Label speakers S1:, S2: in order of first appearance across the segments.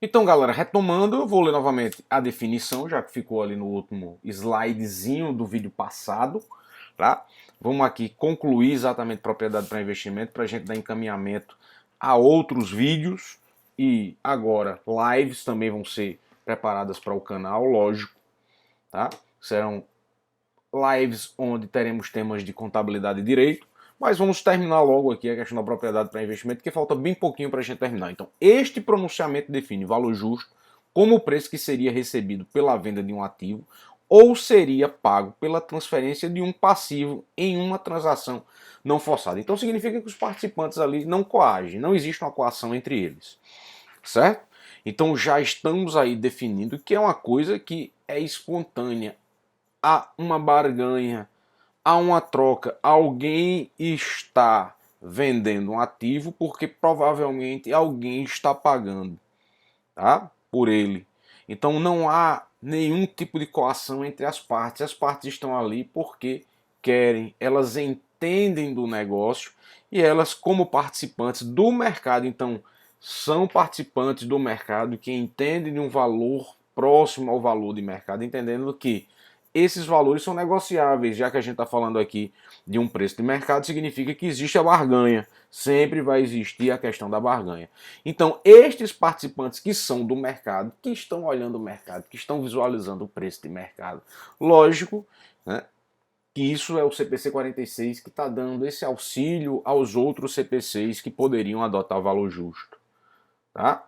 S1: Então, galera, retomando, eu vou ler novamente a definição, já que ficou ali no último slidezinho do vídeo passado, tá? Vamos aqui concluir exatamente propriedade para investimento, para a gente dar encaminhamento a outros vídeos e agora lives também vão ser preparadas para o canal, lógico, tá? Serão lives onde teremos temas de contabilidade e direito, mas vamos terminar logo aqui a questão da propriedade para investimento, que falta bem pouquinho para a gente terminar. Então, este pronunciamento define valor justo como o preço que seria recebido pela venda de um ativo ou seria pago pela transferência de um passivo em uma transação não forçada. Então significa que os participantes ali não coagem, não existe uma coação entre eles, certo? Então já estamos aí definindo que é uma coisa que é espontânea, há uma barganha, há uma troca, alguém está vendendo um ativo porque provavelmente alguém está pagando, tá? Por ele. Então não há nenhum tipo de coação entre as partes estão ali porque querem, elas entendem do negócio e elas, como participantes do mercado, então são participantes do mercado que entendem de um valor próximo ao valor de mercado, entendendo que esses valores são negociáveis, já que a gente está falando aqui de um preço de mercado, significa que existe a barganha, sempre vai existir a questão da barganha. Então, estes participantes que são do mercado, que estão olhando o mercado, que estão visualizando o preço de mercado, lógico, né, que isso é o CPC 46 que está dando esse auxílio aos outros CPCs que poderiam adotar o valor justo, tá?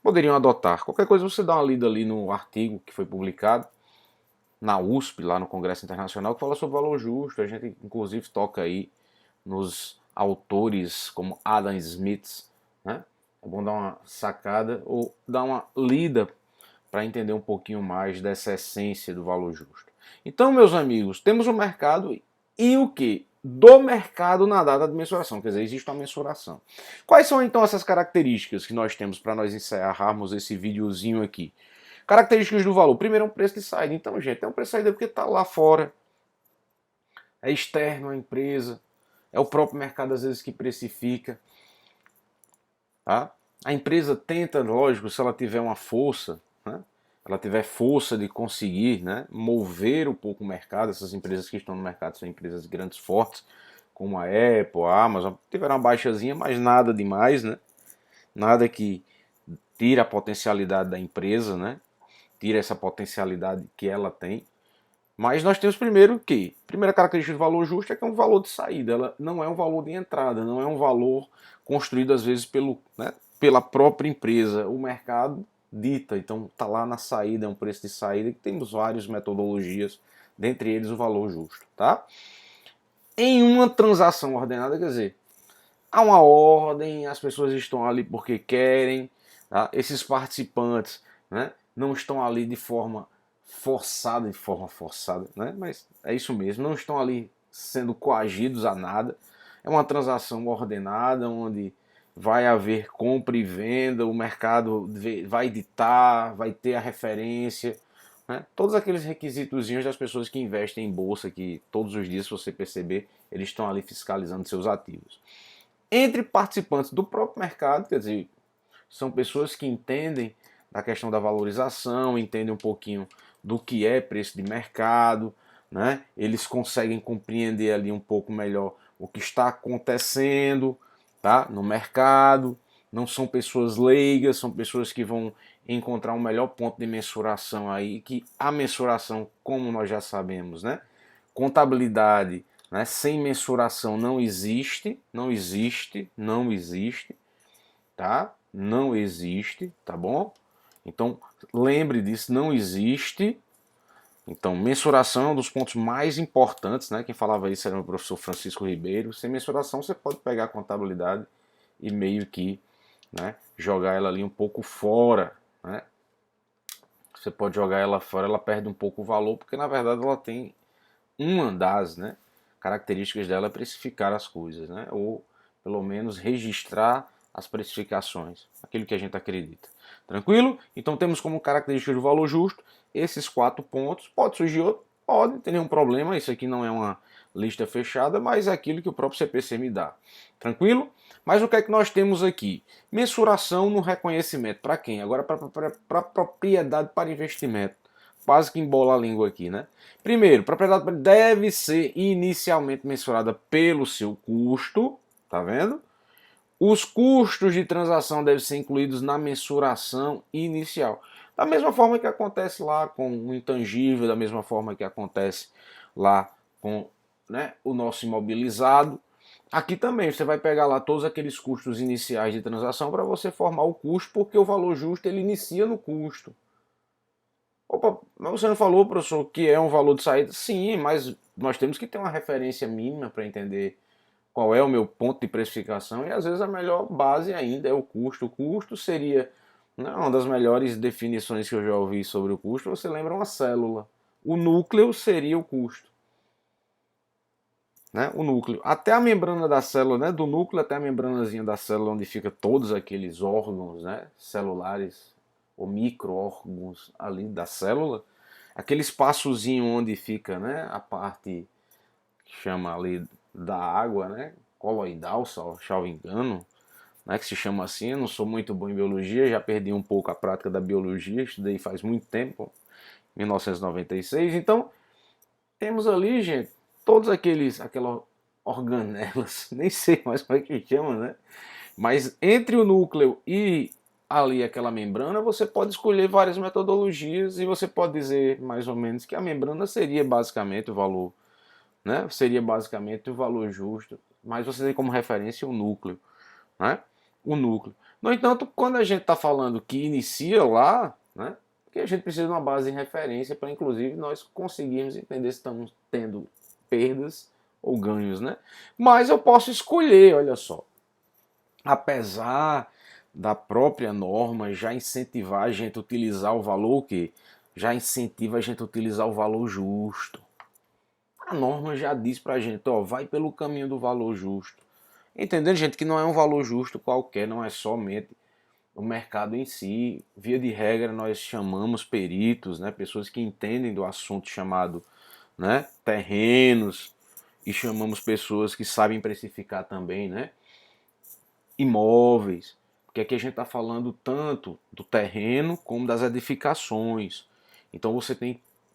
S1: Poderiam adotar. Qualquer coisa você dá uma lida ali no artigo que foi publicado na USP, lá no Congresso Internacional, que fala sobre valor justo. A gente, inclusive, toca aí nos autores como Adam Smith, né? É bom dar uma sacada ou dar uma lida para entender um pouquinho mais dessa essência do valor justo. Então, meus amigos, temos o mercado e o que? Do mercado na data de mensuração, quer dizer, existe uma mensuração. Quais são então essas características que nós temos para nós encerrarmos esse videozinho aqui? Características do valor. Primeiro é um preço de saída. Então, gente, é um preço de saída porque está lá fora, é externo à empresa, é o próprio mercado às vezes que precifica. Tá? A empresa tenta, lógico, se ela tiver uma força, né? Ela tiver força de conseguir, né, mover um pouco o mercado. Essas empresas que estão no mercado são empresas grandes, fortes, como a Apple, a Amazon, tiveram uma baixazinha, mas nada demais, né? Nada que tira a potencialidade da empresa, né? Tira essa potencialidade que ela tem. Mas nós temos primeiro que, primeira característica do valor justo é que é um valor de saída, ela não é um valor de entrada, não é um valor construído às vezes pela própria empresa. O mercado dita, então está lá na saída, é um preço de saída, que temos várias metodologias, dentre eles o valor justo, tá? Em uma transação ordenada, quer dizer, há uma ordem, as pessoas estão ali porque querem, tá? Esses participantes, né, não estão ali de forma forçada, né? Mas é isso mesmo, não estão ali sendo coagidos a nada. É uma transação ordenada, onde vai haver compra e venda, o mercado vai ditar, vai ter a referência, né? Todos aqueles requisitos das pessoas que investem em bolsa, que todos os dias, se você perceber, eles estão ali fiscalizando seus ativos. Entre participantes do próprio mercado, quer dizer, são pessoas que entendem da questão da valorização, entendem um pouquinho do que é preço de mercado, né? Eles conseguem compreender ali um pouco melhor o que está acontecendo, tá? No mercado. Não são pessoas leigas, são pessoas que vão encontrar um melhor ponto de mensuração aí, que a mensuração, como nós já sabemos, né? Contabilidade, né, sem mensuração não existe, não existe, não existe, tá? Não existe, tá bom? Então, lembre disso, não existe. Então, mensuração é um dos pontos mais importantes, né? Quem falava isso era o professor Francisco Ribeiro. Sem mensuração, você pode pegar a contabilidade e meio que, né, jogar ela ali um pouco fora, né? Você pode jogar ela fora, ela perde um pouco o valor, porque na verdade ela tem uma das, né, características dela é precificar as coisas, né? Ou pelo menos registrar as precificações, aquilo que a gente acredita. Tranquilo? Então temos como característica do valor justo esses 4 pontos. Pode surgir outro? Pode, não tem nenhum problema. Isso aqui não é lista fechada, mas é aquilo que o próprio CPC me dá. Tranquilo? Mas o que é que nós temos aqui? Mensuração no reconhecimento. Para quem? Agora para propriedade para investimento. Quase que embola a língua aqui, né? Primeiro, propriedade deve ser inicialmente mensurada pelo seu custo, tá vendo? Os custos de transação devem ser incluídos na mensuração inicial. Da mesma forma que acontece lá com o intangível, da mesma forma que acontece lá com, né, o nosso imobilizado. Aqui também você vai pegar lá todos aqueles custos iniciais de transação para você formar o custo, porque o valor justo ele inicia no custo. Opa, mas você não falou, professor, que é um valor de saída? Sim, mas nós temos que ter uma referência mínima para entender qual é o meu ponto de precificação, e às vezes a melhor base ainda é o custo. O custo seria, né, uma das melhores definições que eu já ouvi sobre o custo. Você lembra uma célula. O núcleo seria o custo. Né? O núcleo. Até a membrana da célula, né? Do núcleo até a membranazinha da célula, onde fica todos aqueles órgãos, né? Celulares ou micro-órgãos ali da célula. Aquele espaçozinho onde fica, né, a parte que chama ali da água, né, coloidal, salvo engano, né, que se chama assim. Eu não sou muito bom em biologia, já perdi um pouco a prática da biologia, estudei faz muito tempo, 1996. Então, temos ali, gente, todos aquelas organelas, nem sei mais como é que chama, né? Mas entre o núcleo e ali aquela membrana, você pode escolher várias metodologias e você pode dizer mais ou menos que a membrana seria basicamente o valor, né? Seria basicamente o valor justo, mas você tem como referência o núcleo, né? O núcleo. No entanto, quando a gente está falando que inicia lá, né? Que a gente precisa de uma base de referência para, inclusive, nós conseguirmos entender se estamos tendo perdas ou ganhos, né? Mas eu posso escolher, olha só. Apesar da própria norma já incentivar a gente a utilizar o valor que já incentiva a gente a utilizar o valor justo. A norma já diz pra gente, ó, vai pelo caminho do valor justo. Entendendo, gente, que não é um valor justo qualquer, não é somente o mercado em si. Via de regra, nós chamamos peritos, né, pessoas que entendem do assunto chamado, né, terrenos, e chamamos pessoas que sabem precificar também, né, imóveis. Porque aqui a gente está falando tanto do terreno como das edificações. Então você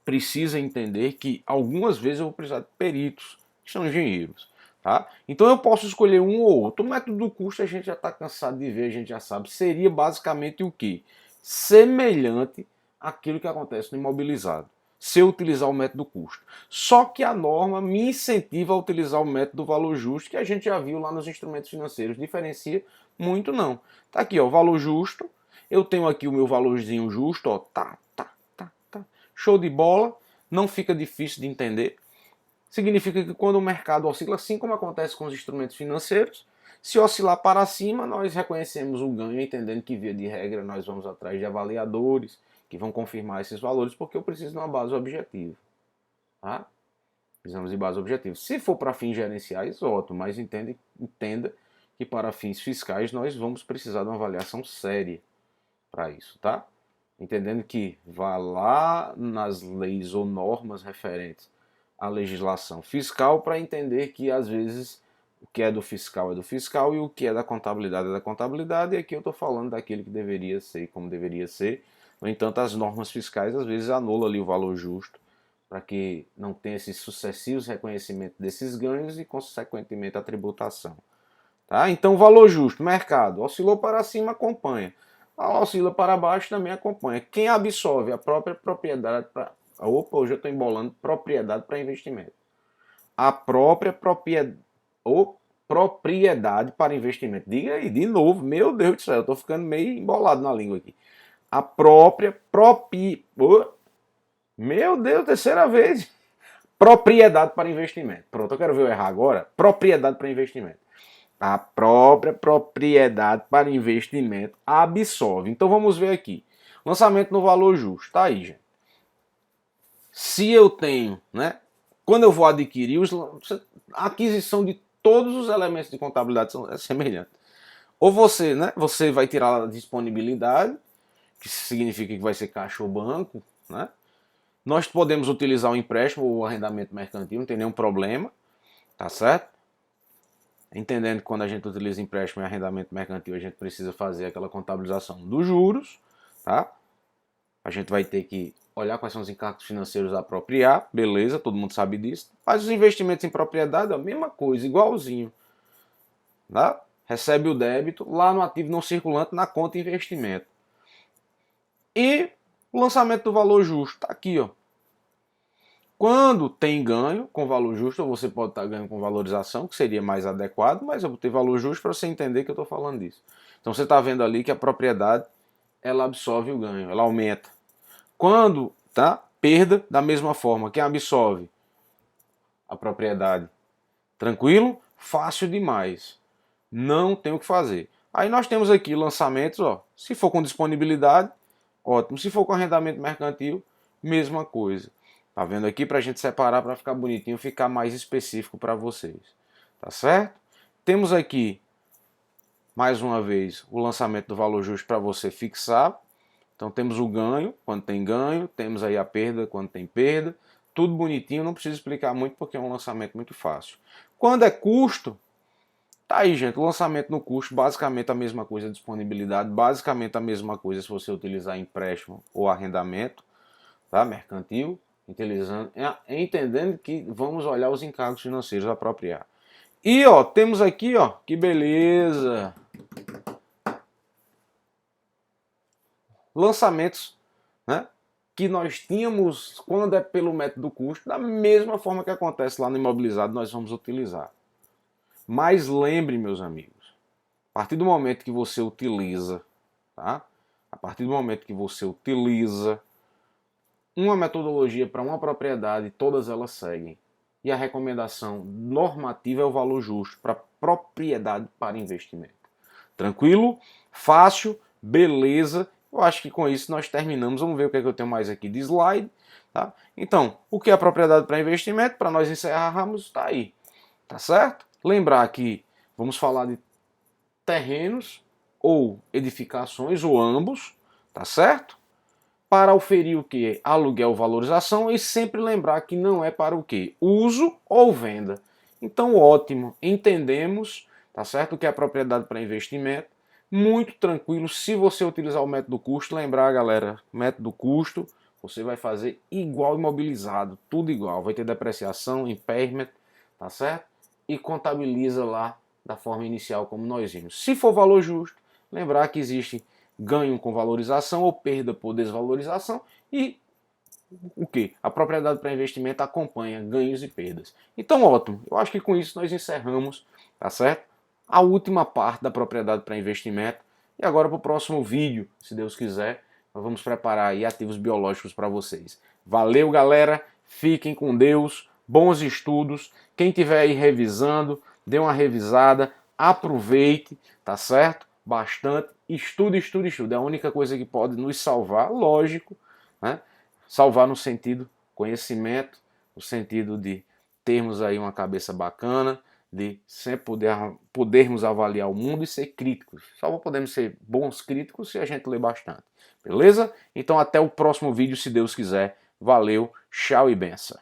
S1: precisa entender que algumas vezes eu vou precisar de peritos, que são engenheiros. Tá? Então eu posso escolher um ou outro. O método do custo a gente já está cansado de ver, a gente já sabe. Seria basicamente o quê? Semelhante àquilo que acontece no imobilizado, se eu utilizar o método custo. Só que a norma me incentiva a utilizar o método valor justo, que a gente já viu lá nos instrumentos financeiros. Diferencia muito não. Tá aqui, ó, valor justo. Eu tenho aqui o meu valorzinho justo, ó, tá. Show de bola, não fica difícil de entender. Significa que quando o mercado oscila, assim como acontece com os instrumentos financeiros, se oscilar para cima, nós reconhecemos o ganho, entendendo que, via de regra, nós vamos atrás de avaliadores que vão confirmar esses valores, porque eu preciso de uma base objetiva. Tá? Precisamos de base objetiva. Se for para fins gerenciais, ótimo, mas entenda que para fins fiscais nós vamos precisar de uma avaliação séria para isso, tá? Entendendo que vá lá nas leis ou normas referentes à legislação fiscal para entender que às vezes o que é do fiscal e o que é da contabilidade, e aqui eu estou falando daquele que deveria ser e como deveria ser. No entanto, as normas fiscais às vezes anulam ali o valor justo para que não tenha esses sucessivos reconhecimentos desses ganhos e, consequentemente, a tributação. Tá? Então, valor justo, mercado, oscilou para cima, acompanha. Oscila para baixo, também acompanha. Quem absorve a própria propriedade para... Opa, hoje eu estou embolando propriedade para investimento. A própria propriedade para investimento. Diga aí, de novo, meu Deus do céu, eu estou ficando meio embolado na língua aqui. A própria Meu Deus, terceira vez. Propriedade para investimento. Pronto, eu quero ver eu errar agora. Propriedade para investimento. A própria propriedade para investimento absorve. Então vamos ver aqui. Lançamento no valor justo. Tá aí, gente. Se eu tenho, né? Quando eu vou adquirir, a aquisição de todos os elementos de contabilidade é semelhante. Ou você, né? Você vai tirar a disponibilidade, que significa que vai ser caixa ou banco, né? Nós podemos utilizar o empréstimo ou o arrendamento mercantil, não tem nenhum problema. Tá certo? Entendendo que quando a gente utiliza empréstimo e arrendamento mercantil, a gente precisa fazer aquela contabilização dos juros, tá? A gente vai ter que olhar quais são os encargos financeiros a apropriar, beleza, todo mundo sabe disso. Mas os investimentos em propriedade é a mesma coisa, igualzinho. Tá? Recebe o débito lá no ativo não circulante na conta investimento. E o lançamento do valor justo, está aqui, ó. Quando tem ganho com valor justo, ou você pode estar ganhando com valorização, que seria mais adequado, mas eu vou ter valor justo para você entender que eu estou falando disso. Então você está vendo ali que a propriedade, ela absorve o ganho, ela aumenta. Quando tá perda, da mesma forma, quem absorve? A propriedade. Tranquilo? Fácil demais. Não tem o que fazer. Aí nós temos aqui lançamentos, ó. Se for com disponibilidade, ótimo. Se for com arrendamento mercantil, mesma coisa. Tá vendo aqui para a gente separar para ficar bonitinho, ficar mais específico para vocês. Tá certo? Temos aqui, mais uma vez, o lançamento do valor justo para você fixar. Então temos o ganho, quando tem ganho, temos aí a perda, quando tem perda. Tudo bonitinho, não preciso explicar muito porque é um lançamento muito fácil. Quando é custo, tá aí, gente, o lançamento no custo, basicamente a mesma coisa, disponibilidade, basicamente a mesma coisa se você utilizar empréstimo ou arrendamento, tá? Mercantil, entendendo que vamos olhar os encargos financeiros a apropriar. E ó, temos aqui, ó, que beleza! Lançamentos, né, que nós tínhamos quando é pelo método do custo, da mesma forma que acontece lá no imobilizado, nós vamos utilizar. Mas lembre, meus amigos, a partir do momento que você utiliza, tá? A partir do momento que você utiliza uma metodologia para uma propriedade, todas elas seguem. E a recomendação normativa é o valor justo para propriedade para investimento. Tranquilo? Fácil? Beleza? Eu acho que com isso nós terminamos. Vamos ver o que é que eu tenho mais aqui de slide. Tá? Então, o que é a propriedade para investimento? Para nós encerrarmos, está aí. Tá certo? Lembrar que vamos falar de terrenos ou edificações, ou ambos, tá certo? Para oferir o que? Aluguel, valorização, e sempre lembrar que não é para o que? Uso ou venda. Então, ótimo, entendemos, tá certo? O que é a propriedade para investimento. Muito tranquilo, se você utilizar o método custo, lembrar, galera, método custo, você vai fazer igual imobilizado, tudo igual. Vai ter depreciação, impairment, tá certo? E contabiliza lá da forma inicial como nós vimos. Se for valor justo, lembrar que existe ganho com valorização ou perda por desvalorização e o que? A propriedade para investimento acompanha ganhos e perdas. Então, ótimo. Eu acho que com isso nós encerramos, tá certo? A última parte da propriedade para investimento. E agora para o próximo vídeo, se Deus quiser, nós vamos preparar aí ativos biológicos para vocês. Valeu, galera. Fiquem com Deus. Bons estudos. Quem estiver aí revisando, dê uma revisada. Aproveite, tá certo? Bastante. Estude, estude, estude. É a única coisa que pode nos salvar, lógico, né? Salvar no sentido conhecimento, no sentido de termos aí uma cabeça bacana, de sempre podermos avaliar o mundo e ser críticos. Só podemos ser bons críticos se a gente ler bastante. Beleza? Então até o próximo vídeo, se Deus quiser. Valeu, tchau e benção.